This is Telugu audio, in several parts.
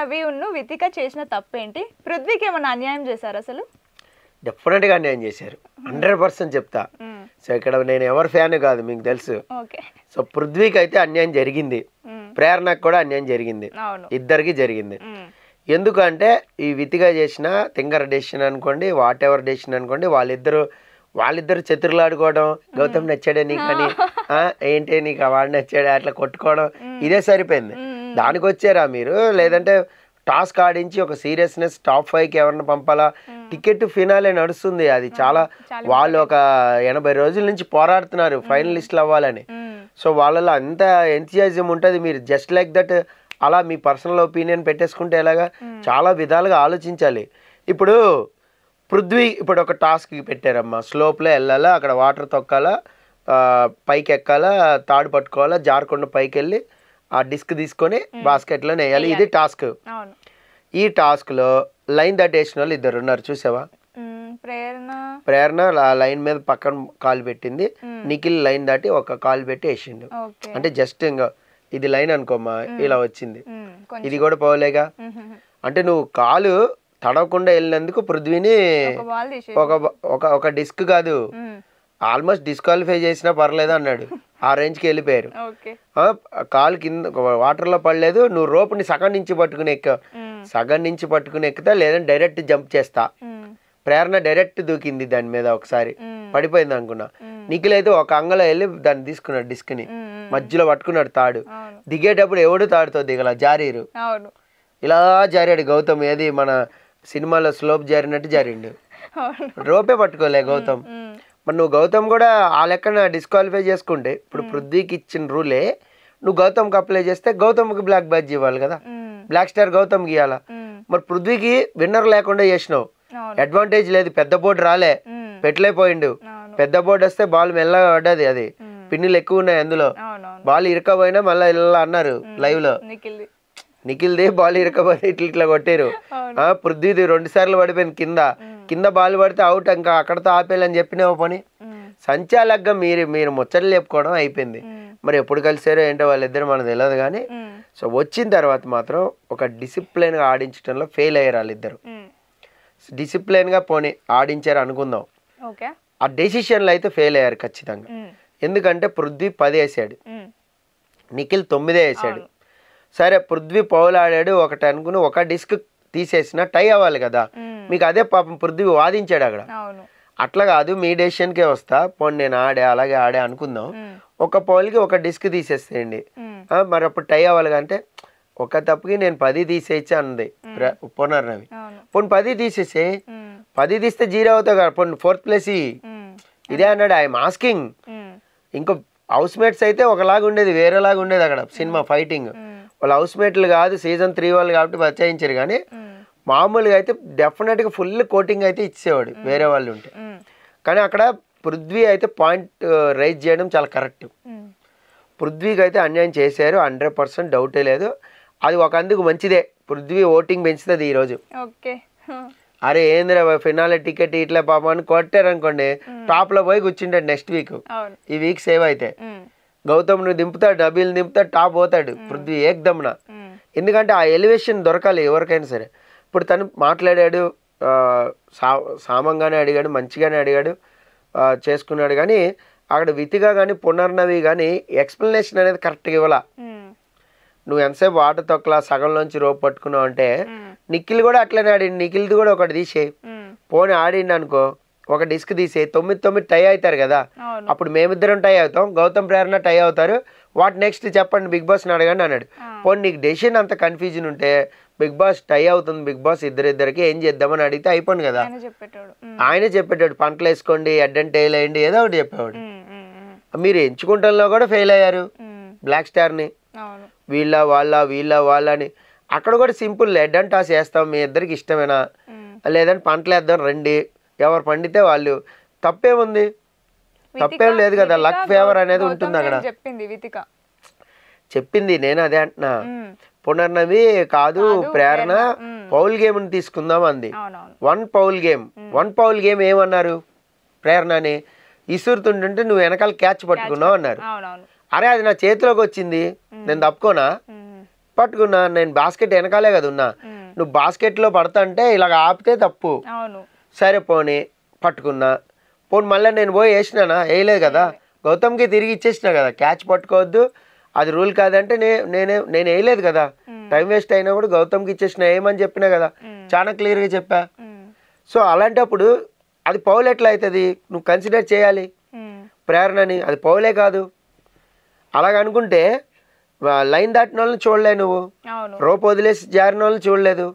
నవి ఉన్ను వితిక చేసిన తప్పేంటి? పృథ్వీకి ఏమైనా అన్యాయం చేశారు అసలు? డెఫినెట్గా అన్యాయం చేశారు, 100% చెప్తా. సో ఇక్కడ నేను ఎవరి ఫ్యాన్ కాదు మీకు తెలుసు. సో పృథ్వీకి అయితే అన్యాయం జరిగింది, ప్రేరణకు కూడా అన్యాయం జరిగింది, ఇద్దరికి జరిగింది. ఎందుకంటే ఈ వితిగా చేసిన తింగర డెసిషన్ అనుకోండి, వాట్ ఎవర్ డెసిషన్ అనుకోండి, వాళ్ళిద్దరు చతురులాడుకోవడం, గౌతమ్ నచ్చాడే నీకు అని, ఏంటి నీకు వాడు నచ్చాడే అట్లా కొట్టుకోవడం, ఇదే సరిపోయింది. దానికి వచ్చారా మీరు? లేదంటే టాస్క్ ఆడించి ఒక సీరియస్నెస్ టాప్ 5కి ఎవరిని పంపాలా, టికెట్ ఫినాలే నడుస్తుంది, అది చాలా వాళ్ళు ఒక 80 రోజుల నుంచి పోరాడుతున్నారు ఫైనలిస్టులు అవ్వాలని. సో వాళ్ళలో అంత ఎంథియాజం ఉంటుంది. మీరు జస్ట్ లైక్ దట్ అలా మీ పర్సనల్ ఒపీనియన్ పెట్టేసుకుంటే ఎలాగా? చాలా విధాలుగా ఆలోచించాలి. ఇప్పుడు పృథ్వీ ఇప్పుడు ఒక టాస్క్ పెట్టారమ్మా, స్లోప్లో వెళ్ళాలా, అక్కడ వాటర్ తొక్కాలా, పైకి ఎక్కాలా, తాడు పట్టుకోవాలా, జారకుండా పైకి వెళ్ళి ఆ డిస్క్ తీసుకొని బాస్కెట్లో వేయాలి, ఇది టాస్క్. ఈ టాస్క్లో లైన్ దాటేసిన వాళ్ళు ఇద్దరు ఉన్నారు, చూసావా? ప్రేరణ లైన్ మీద పక్కన కాలు పెట్టింది, నిఖిల్ లైన్ దాటి ఒక కాలు పెట్టి వేసిండు. అంటే జస్ట్ ఇంకా ఇది లైన్ అనుకోమ్మా, ఇలా వచ్చింది, ఇది కూడా పోలేగా. అంటే నువ్వు కాలు తడవకుండా వెళ్ళినందుకు పృథ్వీని ఒక డిస్క్ కాదు, ఆల్మోస్ట్ డిస్క్వాలిఫై చేసినా పర్లేదు అన్నాడు. ఆ రేంజ్కి వెళ్ళిపోయారు. కాలు కింద వాటర్లో పడలేదు, నువ్వు రోప్ని సగం నుంచి పట్టుకుని ఎక్కుతా, లేదంటే డైరెక్ట్ జంప్ చేస్తా. ప్రేరణ డైరెక్ట్ దూకింది దాని మీద, ఒకసారి పడిపోయింది అనుకున్నా. నిఖిల్ అయితే ఒక అంగలో వెళ్ళి దాన్ని తీసుకున్నాడు, డిస్క్ని మధ్యలో పట్టుకున్నాడు తాడు. దిగేటప్పుడు ఎవడు తాడుతో దిగల, జారీరు, ఇలా జారాడు గౌతమ్. ఏది మన సినిమాలో స్లోప్ జారినట్టు జారిండు, రోపే పట్టుకోలే గౌతమ్. మరి నువ్వు గౌతమ్ కూడా ఆ లెక్కన డిస్క్వాలిఫై చేసుకుంటే, ఇప్పుడు పృథ్వీకి ఇచ్చిన రూలే నువ్వు గౌతమ్కి అప్లై చేస్తే గౌతమ్కి బ్లాక్ బ్యాడ్జ్ ఇవ్వాలి కదా, బ్లాక్ స్టార్ గౌతమ్కి ఇవ్వాలా. మరి పృథ్వీకి విన్నర్ లేకుండా చేసినావు, అడ్వాంటేజ్ లేదు, పెద్ద బోర్డు రాలే, పెట్టలేపోయిండు. పెద్ద బోర్డు వస్తే బాల్ మెల్లగా పడ్డది, అది పిన్నులు ఎక్కువ ఉన్నాయి అందులో, బాల్ ఇరకపోయినా మళ్ళీ ఇలా అన్నారు లైవ్ లో, నిఖిల్ది బాల్ ఇరకపోతే ఇట్లా కొట్టారు. పృథ్వీది 2 సార్లు పడిపోయింది కింద బాల్ పడితే అవుట్, ఇంకా అక్కడతో ఆపేయాలని చెప్పినావు పని. సంచాలకగా మీరు ముచ్చట్లు చెప్పుకోవడం అయిపోయింది. మరి ఎప్పుడు కలిసారో ఏంటో వాళ్ళిద్దరు మనకు తెలియదు కానీ, సో వచ్చిన తర్వాత మాత్రం ఒక డిసిప్లిన్గా ఆడించడంలో ఫెయిల్ అయ్యారు వాళ్ళిద్దరు. డిసిప్లిన్గా పోనీ ఆడించారు అనుకుందాం, ఆ డెసిషన్లో అయితే ఫెయిల్ అయ్యారు ఖచ్చితంగా. ఎందుకంటే పృథ్వీ 10 వేసాడు, నిఖిల్ 9 వేసాడు. సరే పృథ్వీ పౌలు ఆడాడు ఒకటి అనుకుని ఒక డిస్క్ తీసేసినా టై అవ్వాలి కదా, మీకు అదే పాపం పృథ్వీ వాదించాడు అక్కడ. అట్లా కాదు, మీ డెసిషన్కే వస్తా, పోనీ నేను అలాగే ఆడే అనుకుందాం, ఒక పౌల్కి ఒక డిస్క్ తీసేసేయండి, మరి అప్పుడు టై అవ్వాలి. అంటే ఒక తప్పుకి నేను 10 తీసేయచ్చా అన్నది పునర్నవి. పోనీ 10 తీసేసే, 10 తీస్తే 0 అవుతావు కదా, పోనీ 4th ప్లేస్ ఇదే అన్నాడు. I'm asking. ఇంకో హౌస్ మేట్స్ అయితే ఒకలాగా ఉండేది, వేరేలాగా ఉండేది అక్కడ సినిమా ఫైటింగ్. వాళ్ళు హౌస్ మేట్లు కాదు, సీజన్ 3 వాళ్ళు కాబట్టి బచాయించారు. కానీ మామూలుగా అయితే డెఫినెట్గా ఫుల్ కోటింగ్ అయితే ఇచ్చేవాడు వేరే వాళ్ళు ఉంటే. కానీ అక్కడ పృథ్వీ అయితే పాయింట్ రైజ్ చేయడం చాలా కరెక్ట్. పృథ్వీకి అయితే అన్యాయం చేశారు, 100% డౌటే లేదు. అది ఒక అందుకు మంచిదే, పృథ్వీ ఓటింగ్ పెంచుతుంది ఈరోజు. అరే ఏందిరా ఫినాలే టికెట్ ఇట్లా పాపం అని కొట్టారనుకోండి, టాప్లో పోయి కూర్చుంటాడు నెక్స్ట్ వీక్. ఈ వీక్ సేవ్ అయితే గౌతమ్ ను దింపుతాడు, నబీల్ దింపుతాడు, టాప్ పోతాడు పృథ్వీ ఏకదమ్న. ఎందుకంటే ఆ ఎలివేషన్ దొరకాలి ఎవరికైనా సరే. ఇప్పుడు తను మాట్లాడాడు, సామంగానే అడిగాడు, మంచిగానే అడిగాడు, చేసుకున్నాడు. కానీ అక్కడ వితిగా కానీ పునర్నవి కానీ ఎక్స్ప్లెనేషన్ అనేది కరెక్ట్గా ఇవ్వాల. నువ్వు ఎంతసేపు వాటర్ తొక్కలా సగంలోంచి రోప్ పట్టుకున్నావు అంటే, నిఖిల్ కూడా అట్లనే ఆడిండు, నిఖిల్ది కూడా ఒకటి తీసే పోనీ ఆడిండు అనుకో, ఒక డిస్క్ తీసే 9 టై అవుతారు కదా, అప్పుడు మేమిద్దరం టై అవుతాం, గౌతమ్ ప్రేరణ టై అవుతారు. వాట్ నెక్స్ట్ చెప్పండి బిగ్ బాస్ని అడగండి అన్నాడు. పోనీ నీకు డెసిషన్ అంత కన్ఫ్యూజన్ ఉంటే బిగ్ బాస్ టై అవుతుంది, బిగ్ బాస్ ఇద్దరికి ఏం చేద్దామని అడిగితే అయిపోయింది కదా. ఆయనే చెప్పేటాడు, పంటలు వేసుకోండి, అడ్డంటే వేయండి, ఏదో ఒకటి చెప్పేవాడు. మీరు ఎంచుకుంటంలో కూడా ఫెయిల్ అయ్యారు బ్లాక్ స్టార్ని, వీళ్ళ వాళ్ళ అని. అక్కడ కూడా సింపుల్, హెడ్ అండ్ టాస్ వేస్తాం, మీ ఇద్దరికి ఇష్టమేనా, లేదంటే పంటలు వేద్దాం రండి, ఎవరు పండితే వాళ్ళు, తప్పేముంది, తప్పేం లేదు కదా. లక్ ఫేవర్ అనేది ఉంటుంది అక్కడ. చెప్పింది నేను అదే అంటున్నా. పునర్నవి కాదు, ప్రేరణ పౌల్ గేమ్ ని తీసుకుందాం అంది. 1 పౌల్ గేమ్ ఏమన్నారు, ప్రేరణని ఇసురుతుంటుంటే నువ్వు వెనకాల క్యాచ్ పట్టుకున్నావు అన్నారు. అరే అది నా చేతిలోకి వచ్చింది, నేను తప్పుకోనా, పట్టుకున్నా, నేను బాస్కెట్ వెనకాలే కదా ఉన్నా, నువ్వు బాస్కెట్లో పడతా అంటే ఇలాగ ఆపితే తప్పు. సరే పోనీ పట్టుకున్నా, పోనీ మళ్ళీ నేను పోయి వేసినానా, వేయలేదు కదా, గౌతమ్కి తిరిగి ఇచ్చేసినా కదా, క్యాచ్ పట్టుకోవద్దు అది రూల్ కాదంటే నేను వేయలేదు కదా, టైం వేస్ట్ అయినా కూడా గౌతమ్కి ఇచ్చేసిన, ఏమని చెప్పినా కదా, చాలా క్లియర్గా చెప్పా. సో అలాంటప్పుడు అది పౌల్ ఎట్లా అవుతుంది, నువ్వు కన్సిడర్ చేయాలి ప్రేరణని, అది పౌలే కాదు. అలాగనుకుంటే లైన్ దాటిన వాళ్ళని చూడలే, నువ్వు రోప్ వదిలేసి జారిన వాళ్ళని చూడలేదు.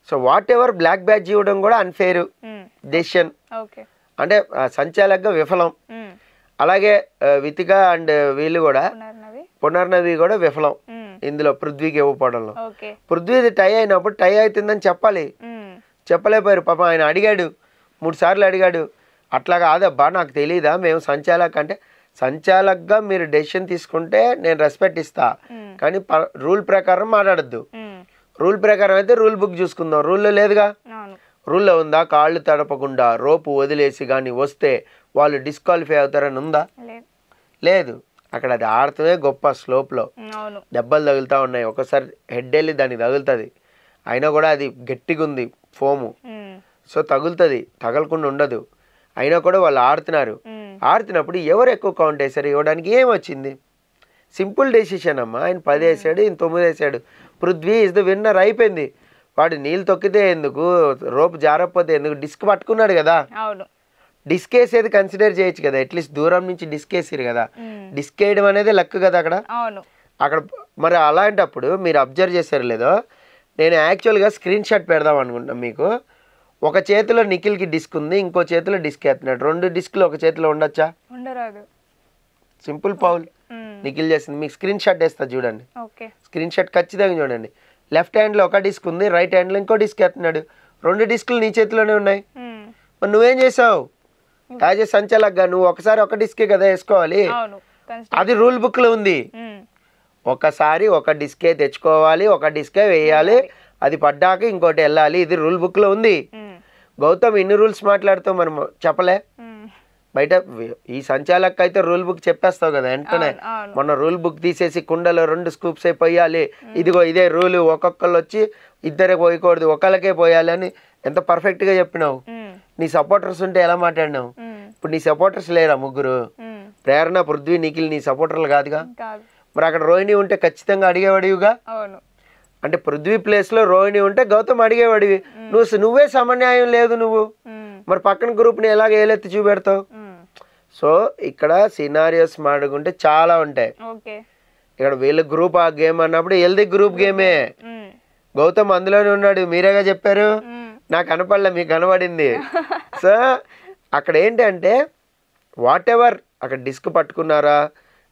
So whatever black badge ఇవ్వడం కూడా అన్ఫేర్ డెసిషన్, అంటే సంచాలకంగా విఫలం. అలాగే వితిక అండ్ వీళ్ళు కూడా పునర్నవి కూడా విఫలం ఇందులో పృథ్వీకి ఇవ్వకపోవడంలో. పృథ్వీ టై అయినప్పుడు టై అవుతుందని చెప్పాలి, చెప్పలేకపోయారు. పాపం ఆయన అడిగాడు, 3 సార్లు అడిగాడు, అట్లా కాదబ్బా నాకు తెలియదా, మేము సంచాలక్ అంటే సంచాలక్గా మీరు డెసిషన్ తీసుకుంటే నేను రెస్పెక్ట్ ఇస్తా, కానీ రూల్ ప్రకారం మాట్లాడద్దు. రూల్ ప్రకారం అయితే రూల్ బుక్ చూసుకుందాం, రూల్లో లేదుగా. రూల్లో ఉందా కాళ్ళు తడపకుండా రోపు వదిలేసి కానీ వస్తే వాళ్ళు డిస్క్వాలిఫై అవుతారని ఉందా? లేదు. అక్కడ అది ఆడుతూనే గొప్ప స్లోప్లో దెబ్బలు తగులుతూ ఉన్నాయి, ఒకసారి హెడ్ వెళ్ళి దానికి తగులుతుంది, అయినా కూడా అది గట్టిగా ఉంది ఫోము, సో తగులుతుంది, తగలకుండా ఉండదు, అయినా కూడా వాళ్ళు ఆడుతున్నారు. ఆడుతున్నప్పుడు ఎవరు ఎక్కువ కౌంట్ వేశారు ఇవ్వడానికి ఏమొచ్చింది? సింపుల్ డెసిషన్ అమ్మా, ఆయన 10 వేసాడు, ఈయన 9 వేసాడు, పృథ్వీ ఇస్ ద విన్నర్, అయిపోయింది. వాడు నీళ్ళు తొక్కితే ఎందుకు, రోపు జారకపోతే ఎందుకు, డిస్క్ పట్టుకున్నాడు కదా, డిస్క్ వేసేది కన్సిడర్ చేయొచ్చు కదా, అట్లీస్ట్ దూరం నుంచి డిస్క్ వేసారు కదా, డిస్క్ వేయడం అనేది లక్ కదా అక్కడ. మరి అలాంటప్పుడు మీరు అబ్జర్వ్ చేశారు లేదో, నేను యాక్చువల్గా స్క్రీన్ షాట్ పెడదాం అనుకుంటున్నాను మీకు. ఒక చేతిలో నిఖిల్కి డిస్క్ ఉంది, ఇంకో చేతిలో డిస్క్ వేస్తున్నాడు, 2 డిస్క్లు ఒక చేతిలో ఉండొచ్చా? సింపుల్ పౌల్ నిఖిల్ చేసింది. మీకు స్క్రీన్ షాట్ వేస్తా చూడండి, స్క్రీన్ షాట్ ఖచ్చితంగా చూడండి. లెఫ్ట్ హ్యాండ్లో ఒక డిస్క్ ఉంది, రైట్ హ్యాండ్లో ఇంకో డిస్క్ వేస్తున్నాడు, 2 డిస్క్లు నీ చేతిలోనే ఉన్నాయి. మరి నువ్వేం చేసావు యాజ్ ఏ సంచాలక్గా? నువ్వు ఒకసారి ఒక డిస్కే కదా వేసుకోవాలి, అది రూల్ బుక్లో ఉంది. ఒకసారి ఒక డిస్కే తెచ్చుకోవాలి, ఒక డిస్కే వేయాలి, అది పడ్డాక ఇంకోటి వెళ్ళాలి, ఇది రూల్ బుక్లో ఉంది. గౌతమ్ ఇన్ని రూల్స్ మాట్లాడుతావు మరి చెప్పలే బయట. ఈ సంచాలక్ అయితే రూల్ బుక్ చెప్పేస్తావు కదా వెంటనే, మొన్న రూల్ బుక్ తీసేసి కుండలో 2 స్కూప్స్ పోయాలి, ఇదిగో ఇదే రూలు, ఒక్కొక్కళ్ళు వచ్చి ఇద్దరే పోయకూడదు ఒకళ్ళకే పోయాలి అని ఎంత పర్ఫెక్ట్గా చెప్పినావు. నీ సపోర్టర్స్ ఉంటే ఎలా మాట్లాడినావు? ఇప్పుడు నీ సపోర్టర్స్ లేరా 3? ప్రేరణ, పృథ్వీ, నిఖిల్ నీ సపోర్టర్లు కాదుగా. మరి అక్కడ రోహిణి ఉంటే ఖచ్చితంగా అడిగేవాడివిగా. అంటే పృథ్వీ ప్లేస్లో రోహిణి ఉంటే గౌతమ్ అడిగేవాడివి, నువ్వే సమన్యాయం లేదు నువ్వు, మరి పక్కన గ్రూప్ని ఎలాగ ఏలెత్తి చూపెడతావు? సో ఇక్కడ సినారియోస్ మాట్లాడుకుంటే చాలా ఉంటాయి. ఇక్కడ వీళ్ళ గ్రూప్ ఆ గేమ్ అన్నప్పుడు హెల్దీ గ్రూప్ గేమే, గౌతమ్ అందులోనే ఉన్నాడు, మీరేగా చెప్పారు, నాకు కనపడలే, మీకు కనబడింది. సో అక్కడ ఏంటంటే వాట్ ఎవర్, అక్కడ డిస్క్ పట్టుకున్నారా,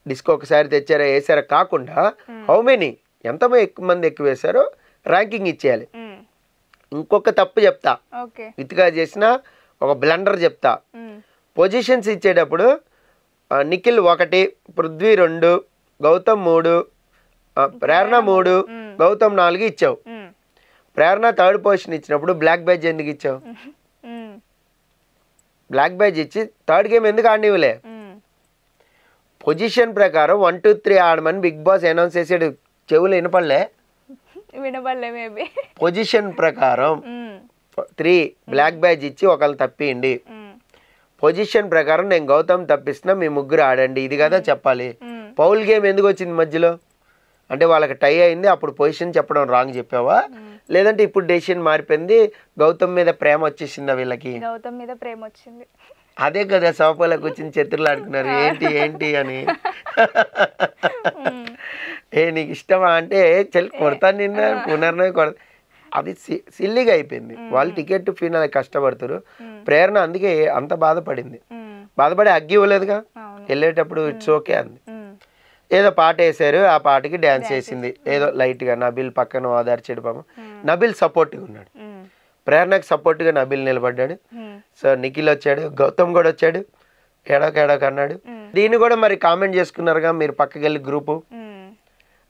డిస్క్ ఒకసారి తెచ్చారా వేసారా కాకుండా హౌ మెనీ, ఎంతమంది ఎక్కువ వేశారో ర్యాంకింగ్ ఇచ్చేయాలి. ఇంకొక తప్పు చెప్తా, విత్గా చేసిన ఒక బ్లండర్ చెప్తా. పొజిషన్స్ ఇచ్చేటప్పుడు నిఖిల్ 1, పృథ్వీ 2, గౌతమ్ 3, ప్రేరణ 3, గౌతమ్ 4 ఇచ్చావు. ప్రేరణ 3rd పొజిషన్ ఇచ్చినప్పుడు బ్లాక్ బ్యాడ్జ్ ఎందుకు ఇచ్చావు? బ్లాక్ బ్యాడ్జ్ ఇచ్చి 3rd గేమ్ ఎందుకు ఆడినివ్వలే? పొజిషన్ ప్రకారం 1, 2, 3 ఆడమని బిగ్ బాస్ అనౌన్స్ చేసాడు, చెవులు వినపడలే, పొజిషన్ ప్రకారం 3 బ్లాక్ బ్యాడ్జ్ ఇచ్చి ఒకళ్ళు తప్పియండి, పొజిషన్ ప్రకారం నేను గౌతమ్ తప్పిస్తున్నా, మీ 3 ఆడండి, ఇది కదా చెప్పాలి. పౌల్ గేమ్ ఎందుకు వచ్చింది మధ్యలో? అంటే వాళ్ళకి టై అయింది, అప్పుడు పొజిషన్ చెప్పడం రాంగ్ చెప్పావా, లేదంటే ఇప్పుడు డెసిషన్ మారిపోయింది, గౌతమ్ మీద ప్రేమ వచ్చేసిందా వీళ్ళకి? గౌతమ్ మీద ప్రేమ వచ్చింది, అదే కదా సోఫాలకు వచ్చిన చతుర్లు ఆడుకున్నారు, ఏంటి ఏంటి అని. నీకు ఇష్టమా అంటే చెల్లి కొడతాను నిన్న పునర్నవి కొడతా, అది సిల్లిగా అయిపోయింది. వాళ్ళు టికెట్ ఫినాల్ కష్టపడతారు. ప్రేరణ అందుకే అంత బాధపడింది, బాధపడి అగ్గి ఇవ్వలేదుగా, వెళ్ళేటప్పుడు ఇట్స్ ఓకే అంది. ఏదో పాట వేసారు, ఆ పాటకి డ్యాన్స్ చేసింది ఏదో లైట్గా. నబిల్ పక్కన ఓదార్చాడు, పాపం నబిల్ సపోర్ట్గా ఉన్నాడు, ప్రేరణకు సపోర్ట్గా నబిల్ నిలబడ్డాడు. సో నిఖిల్ వచ్చాడు, గౌతమ్ కూడా వచ్చాడు, ఏడోక అన్నాడు. దీన్ని కూడా మరి కామెంట్ చేసుకున్నారుగా మీరు పక్కకి వెళ్ళి గ్రూపు.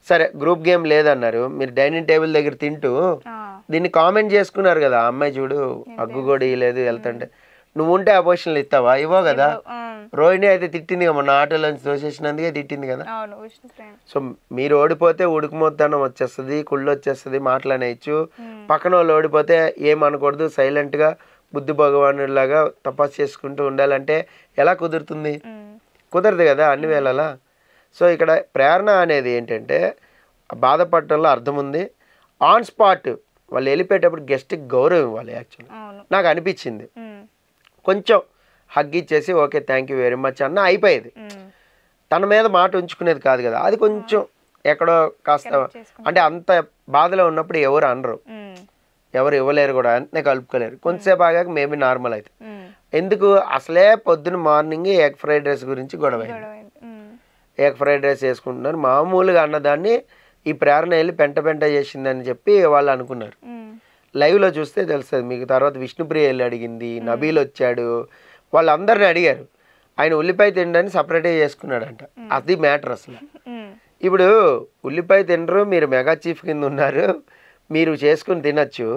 సరే గ్రూప్ గేమ్ లేదన్నారు, మీరు డైనింగ్ టేబుల్ దగ్గర తింటూ దీన్ని కామెంట్ చేసుకున్నారు కదా, అమ్మాయి చూడు అగ్గు కూడా ఇవ్వలేదు వెళ్తుంటే. నువ్వు ఉంటే ఆ పొజిషన్లో ఇస్తావా? ఇవ్వవు కదా. రోహిణి అయితే తిట్టింది కదా, మొన్న ఆటోలోంచి తోసేసినందుకే తిట్టింది కదా. సో మీరు ఓడిపోతే ఉడుకుమొత్తనం వచ్చేస్తుంది, కుళ్ళు వచ్చేస్తుంది, మాట్లాడేయచ్చు. పక్కన వాళ్ళు ఓడిపోతే ఏమనకూడదు, సైలెంట్గా బుద్ధి భగవానులాగా తపస్సు చేసుకుంటూ ఉండాలంటే ఎలా కుదురుతుంది? కుదరదు కదా అన్ని వేళలా. సో ఇక్కడ ప్రేరణ అనేది ఏంటంటే బాధపడటంలో అర్థం ఉంది. ఆన్ స్పాట్ వాళ్ళు వెళ్ళిపోయేటప్పుడు గెస్ట్కి గౌరవం ఇవ్వాలి. యాక్చువల్లీ నాకు అనిపించింది, కొంచెం హగ్ ఇచ్చేసి okay thank you very much అన్న అయిపోయేది. తన మీద మాట ఉంచుకునేది కాదు కదా. అది కొంచెం ఎక్కడో కాస్త అంటే అంత బాధలో ఉన్నప్పుడు ఎవరు అనరు, ఎవరు ఇవ్వలేరు కూడా, అంతే కలుపుకోలేరు. కొంతసేపు ఆగాక మేబీ నార్మల్ అవుతుంది. ఎందుకు అసలే పొద్దున్న మార్నింగ్ ఎగ్ ఫ్రైడ్ రైస్ గురించి గొడవ అయింది. ఎగ్ ఫ్రైడ్ రైస్ వేసుకుంటున్నారు మామూలుగా అన్నదాన్ని ఈ ప్రేరణ వెళ్ళి పెంట చేసిందని చెప్పి వాళ్ళు అనుకున్నారు. లైవ్లో చూస్తే తెలుస్తుంది మీకు. తర్వాత విష్ణుప్రియ వెళ్ళి అడిగింది, నబీల్ వచ్చాడు, వాళ్ళందరిని అడిగారు. ఆయన ఉల్లిపాయ తినడానికి సపరేట్గా చేసుకున్నాడంట. అది మ్యాటర్ అసలు. ఇప్పుడు ఉల్లిపాయ తినరు, మీరు మెగా చీఫ్ కింద ఉన్నారు, మీరు చేసుకుని తినచ్చు.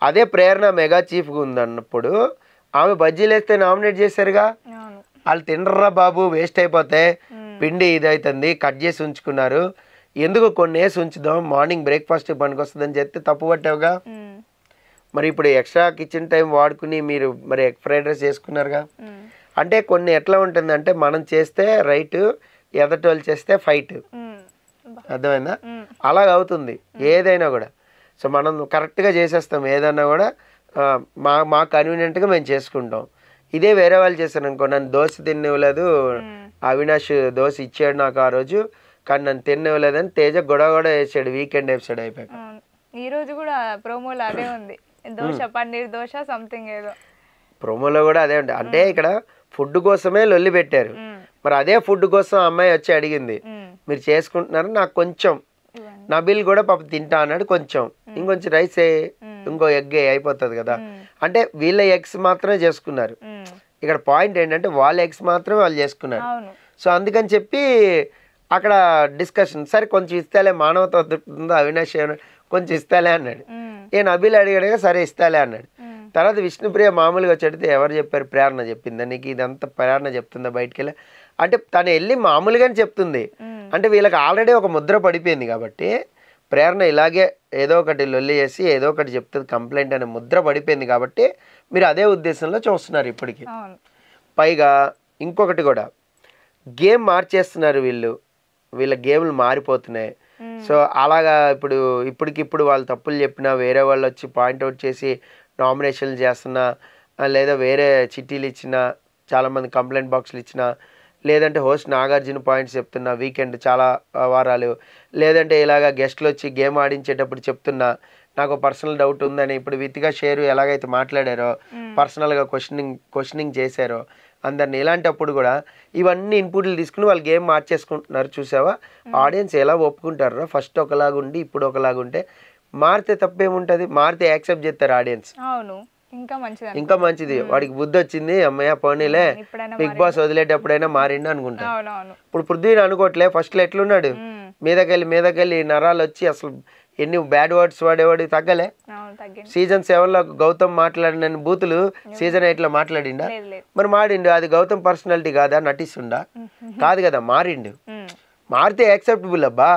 అదే ప్రేరణ మెగా చీఫ్గా ఉందన్నప్పుడు ఆమె బజ్జీలు వేస్తే నామినేట్ చేశారుగా. వాళ్ళు తినర్రా బాబు, వేస్ట్ అయిపోతే పిండి ఇదవుతుంది, కట్ చేసి ఉంచుకున్నారు, ఎందుకు కొన్ని వేసి ఉంచుదాం, మార్నింగ్ బ్రేక్ఫాస్ట్ పనికొస్తుందని చెప్తే తప్పు పట్టావుగా. మరి ఇప్పుడు ఎక్స్ట్రా కిచెన్ టైం వాడుకుని మీరు మరి ఎగ్ ఫ్రైడ్ రైస్ చేసుకున్నారుగా. అంటే కొన్ని ఎట్లా ఉంటుందంటే మనం చేస్తే రైట్, ఎదటి వాళ్ళు చేస్తే ఫైట్. అర్థమైందా? అలాగ అవుతుంది ఏదైనా కూడా. సో మనం కరెక్ట్గా చేసేస్తాం ఏదన్నా కూడా, మా కన్వీనియంట్గా మేము చేసుకుంటాం. ఇదే వేరే వాళ్ళు చేశాను అనుకో, నన్ను దోశ తినివ్వలేదు, అవినాష్ దోశ ఇచ్చాడు నాకు ఆ రోజు, కానీ నన్ను తినివ్వలేదని తేజ గొడవ కూడా వేసాడు వీకెండ్ ఎపిసోడ్ అయిపోయాక. ఈ రోజు కూడా ప్రోమోలో అదే ఉంది, దోశ పన్నీర్ దోశ సంథింగ్ ఏదో ప్రోమోలో కూడా అదే ఉంది. అంటే ఇక్కడ ఫుడ్ కోసమే లొల్లి పెట్టారు. మరి అదే ఫుడ్ కోసం అమ్మాయి వచ్చి అడిగింది, మీరు చేసుకుంటున్నారు నాకు కొంచెం, నబీల్ కూడా పాప తింటా అన్నాడు, కొంచెం ఇంకొంచెం రైస్ ఇంకో ఎగ్ అయిపోతుంది కదా. అంటే వీళ్ళ ఎగ్స్ మాత్రమే చేసుకున్నారు. ఇక్కడ పాయింట్ ఏంటంటే వాళ్ళ ఎగ్స్ మాత్రమే వాళ్ళు చేసుకున్నారు. సో అందుకని చెప్పి అక్కడ డిస్కషన్, సరే కొంచెం ఇస్తాలే, మానవత దొరుకుతుందో అవినాష్ కొంచెం ఇస్తాలే అన్నాడు. నబీల్ అడిగాడుగా, సరే ఇస్తాలే అన్నాడు. తర్వాత విష్ణుప్రియ మామూలుగా వచ్చేడితే ఎవరు చెప్పారు, ప్రేరణ చెప్పిందా నీకు ఇదంతా, ప్రేరణ చెప్తుందా బయటికి వెళ్ళి అంటే తను వెళ్ళి మామూలుగానే చెప్తుంది. అంటే వీళ్ళకి ఆల్రెడీ ఒక ముద్ర పడిపోయింది కాబట్టి ప్రేరణ ఇలాగే ఏదో ఒకటి లొల్లి చేసి ఏదో ఒకటి చెప్తుంది, కంప్లైంట్ అనే ముద్ర పడిపోయింది కాబట్టి మీరు అదే ఉద్దేశంలో చూస్తున్నారు ఇప్పటికి. పైగా ఇంకొకటి కూడా, గేమ్ మార్చేస్తున్నారు వీళ్ళ గేమ్లు మారిపోతున్నాయి. సో అలాగా ఇప్పటికిప్పుడు వాళ్ళు తప్పులు చెప్పినా వేరే వాళ్ళు వచ్చి పాయింట్అవుట్ చేసి నామినేషన్లు చేస్తున్నా, లేదా వేరే చిట్టీలు ఇచ్చినా, చాలామంది కంప్లైంట్ బాక్స్లు ఇచ్చినా, లేదంటే హోస్ట్ నాగార్జున పాయింట్స్ చెప్తున్నా వీకెండ్ చాలా వారాలు, లేదంటే ఇలాగా గెస్ట్లు వచ్చి గేమ్ ఆడించేటప్పుడు చెప్తున్నా నాకు పర్సనల్ డౌట్ ఉందని ఇప్పుడు వితిగా షేరు ఎలాగైతే మాట్లాడారో, పర్సనల్గా క్వశ్చనింగ్ చేశారో అందరిని, ఇలాంటప్పుడు కూడా ఇవన్నీ ఇన్పుట్లు తీసుకుని వాళ్ళు గేమ్ మార్చేసుకుంటున్నారు. చూసావా ఆడియన్స్ ఎలా ఒప్పుకుంటారో, ఫస్ట్ ఒకలాగుండి ఇప్పుడు ఒకలాగుంటే మారితే తప్పేముంటుంది, మారితే యాక్సెప్ట్ చేస్తారు ఆడియన్స్. ఇంకా మంచిది, వాడికి బుద్ధి వచ్చింది అమ్మయ్య పోనీలే, బిగ్ బాస్ వదిలేటప్పుడైనా మారిండు అనుకుంటారు. ఇప్పుడు పృథ్వీని అనుకోవట్లే, ఫస్ట్లో ఎట్లున్నాడు, మీదకెళ్ళి నరాలు వచ్చి అసలు ఎన్ని బ్యాడ్ వర్డ్స్ వాడేవాడు, తగ్గలే. సీజన్ 7లో గౌతమ్ మాట్లాడిన బూతులు సీజన్ 8లో మాట్లాడిండా? మరి మారిండు, అది గౌతమ్ పర్సనాలిటీ కాదా, నటిస్తుండా? కాదు కదా, మారిండు. మారితే యాక్సెప్టబుల్ అబ్బా,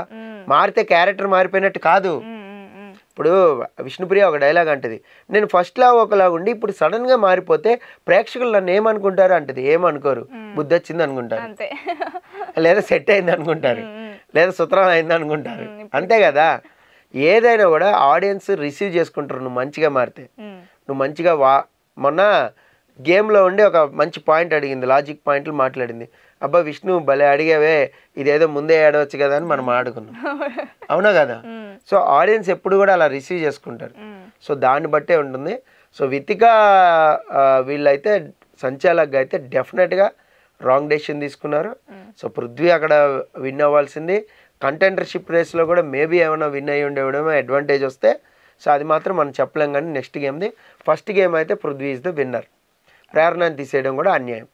మారితే క్యారెక్టర్ మారిపోయినట్టు కాదు. ఇప్పుడు విష్ణుప్రియ ఒక డైలాగ్ అంటది, నేను ఫస్ట్లా ఒకలాగా ఉండి ఇప్పుడు సడన్ గా మారిపోతే ప్రేక్షకులు నన్ను ఏమనుకుంటారు అంటది. ఏమనుకోరు, బుద్ధి వచ్చింది అనుకుంటారు, లేదా సెట్ అయింది అనుకుంటారు, లేదా సుతరం అయింది అనుకుంటారు, అంతే కదా. ఏదైనా కూడా ఆడియన్స్ రిసీవ్ చేసుకుంటారు నువ్వు మంచిగా మారితే. నువ్వు మంచిగా మొన్న గేమ్లో ఉండి ఒక మంచి పాయింట్ అడిగింది, లాజిక్ పాయింట్లు మాట్లాడింది. అబ్బా విష్ణు భలే అడిగావే, ఇదేదో ముందే ఏడవచ్చు కదా అని మనం ఆడుకున్నాం, అవునా కదా. సో ఆడియన్స్ ఎప్పుడు కూడా అలా రిసీవ్ చేసుకుంటారు. సో దాన్ని బట్టే ఉంటుంది. సో వితికా వీళ్ళైతే సంచాలక్ అయితే డెఫినెట్గా రాంగ్ డెసిషన్ తీసుకున్నారు. సో పృథ్వీ అక్కడ విన్ అవ్వాల్సింది. కంటెండర్షిప్ రేస్లో కూడా మేబీ ఏమైనా విన్ అయ్యి ఉండేవడమో అడ్వాంటేజ్ వస్తే, సో అది మాత్రం మనం చెప్పలేం. కానీ నెక్స్ట్ గేమ్ది ఫస్ట్ గేమ్ అయితే పృథ్వీ ఇస్ ద విన్నర్. ప్రేరణని తీసేయడం కూడా అన్యాయం.